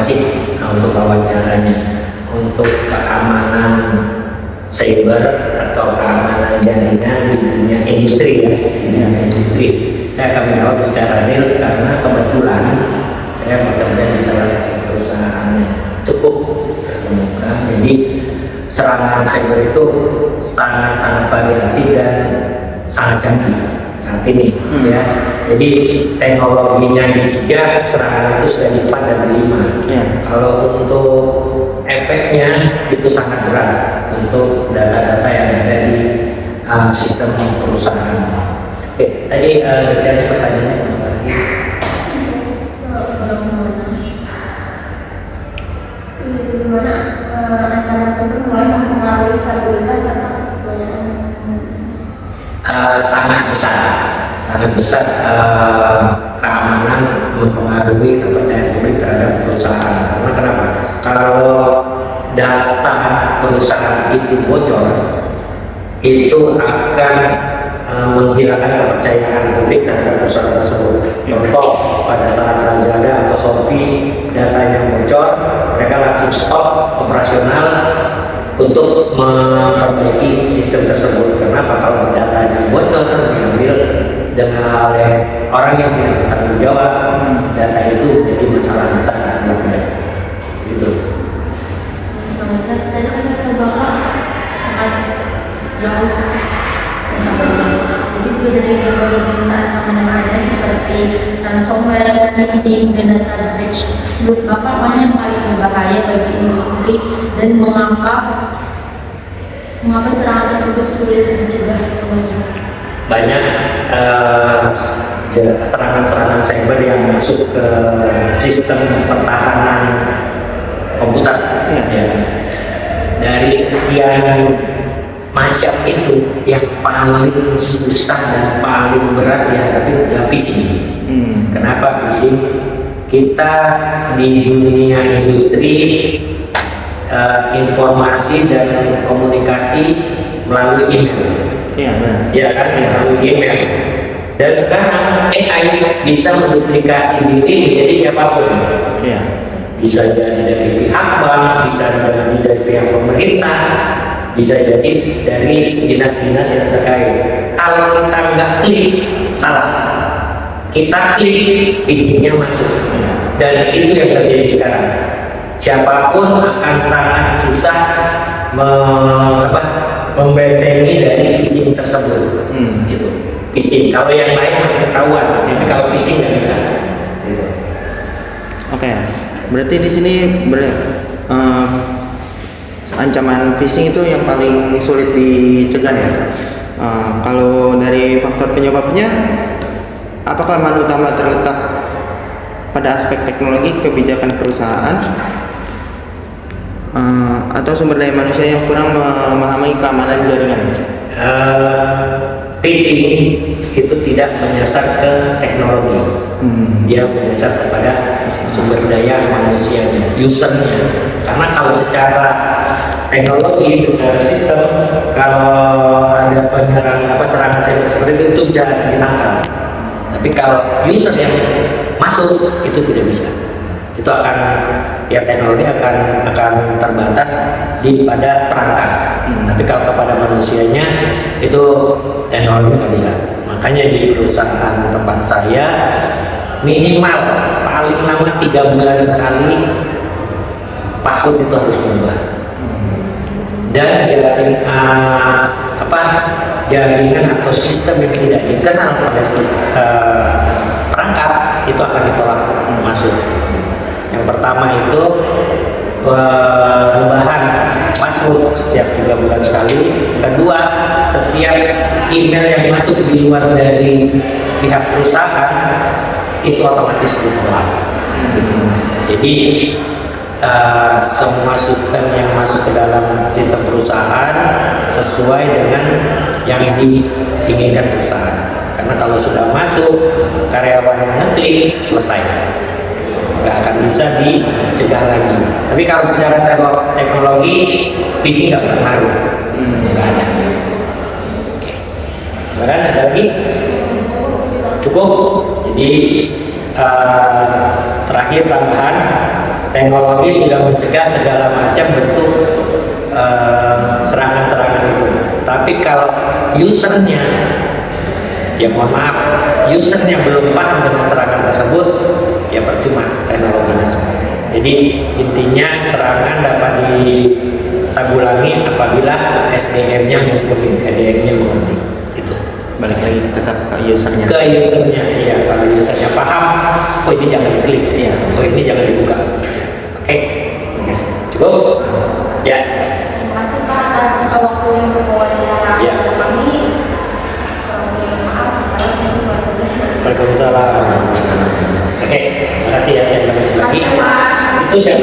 masing-masing untuk wawancaranya. Untuk keamanan cyber atau keamanan jaringan di dunia industri ya, di dunia industri. Saya akan menjawab secara real karena kebetulan saya bekerja di salah satu perusahaan yang cukup terkemuka. Jadi serangan cyber itu sangat variatif dan sangat canggih saat ini ya. Jadi teknologinya di 3, serangan itu sudah di 4 dan 5 ya. Kalau untuk efeknya itu sangat berat untuk data-data yang ada di sistem perusahaan. Oke, tadi ada pertanyaannya apa lagi? Bagaimana ancaman cyber mulai mempengaruhi stabilitas serta kebanyakan bisnis? Sangat besar keamanan mempengaruhi kepercayaan publik terhadap perusahaan. Karena kenapa? Kalau data perusahaan itu bocor, itu akan menghilangkan kepercayaan publik terhadap perusahaan tersebut. Contoh, pada saat Lazada atau Shopee datanya bocor, mereka langsung stop operasional untuk memperbaiki sistem tersebut. Kenapa? Kalau datanya bocor diambil dengan oleh orang yang tidak bertanggung jawab, data itu jadi masalah besar gitu. Tadi kata Bapak sangat jauh. Jadi dari berbagai jenis ancaman yang ada seperti ransomware, phishing, dan data breach, menurut Bapak mana yang paling berbahaya bagi industri dan mengapa serangan tersebut sulit dicegah sepenuhnya? Banyak serangan-serangan cyber yang masuk ke sistem pertahanan komputer ya. Dari sekian macam itu yang paling susah dan paling berat dihadapi adalah phishing. Kenapa phishing? Kita di dunia industri informasi dan komunikasi melalui email. Ya kan, melalui email. Dan sekarang AI bisa menduplikasi diri menjadi siapapun. Bisa jadi dari pihak bank, bisa jadi dari pihak pemerintah, bisa jadi dari dinas-dinas yang terkait. Kalau kita nggak klik, salah. Kita klik, phishingnya masuk. Dan itu yang terjadi sekarang. Siapapun akan sangat susah membentengi dari phishing tersebut. Gitu. Phishing. Kalau yang lain masih ketahuan, tapi kalau phishing nggak bisa. Gitu. Oke, berarti di sini ancaman phishing itu yang paling sulit dicegah ya. Kalau dari faktor penyebabnya, apakah kelemahan utama terletak pada aspek teknologi, kebijakan perusahaan, atau sumber daya manusia yang kurang memahami keamanan jaringan? Phishing itu tidak menyasar ke teknologi, dia menyasar kepada sumber daya manusianya, usernya. Karena kalau secara teknologi, secara sistem, kalau ada serangan cyber seperti itu bisa ditangkal. Tapi kalau user yang masuk itu tidak bisa. Itu akan teknologi akan terbatas pada perangkat. Tapi kalau kepada manusianya itu teknologi nggak bisa. Makanya di perusahaan tempat saya minimal paling lama 3 bulan sekali password itu harus berubah. Dan jaringan atau sistem yang tidak dikenal pada perangkat itu akan ditolak masuk. Yang pertama itu perubahan password setiap 3 bulan sekali. Kedua, setiap email yang masuk di luar dari pihak perusahaan itu otomatis ditolak. Jadi semua sistem yang masuk ke dalam sistem perusahaan sesuai dengan yang diinginkan perusahaan. Karena kalau sudah masuk, karyawan yang ngeklik, selesai, nggak akan bisa dicegah lagi. Tapi kalau secara teknologi, phishing nggak berpengaruh, nggak ada. Oke. Bahkan ada lagi? Cukup. Jadi terakhir tambahan, teknologi sudah mencegah segala macam bentuk serangan-serangan itu. Tapi kalau usernya, ya mohon maaf, usernya belum paham dengan serangan tersebut, ya percuma teknologinya sebenarnya. Jadi intinya serangan dapat ditanggulangi apabila SDM-nya mumpuni, EDM-nya mengerti. Itu. Balik lagi tetap ke usernya. Ke usernya, iya. Kalau usernya paham, oh ini jangan diklik, Iya. oh ini jangan dibuka. Oke, Oke. cukup. Ya. Terima kasih Pak atas waktu yang berwawancara Ya. kami. Mohon maaf, assalamualaikum warahmatullahi wabarakatuh. Waalaikumsalam. Oke, makasih ya, saya ulangi lagi. Terima kasih, Pak. Itu yang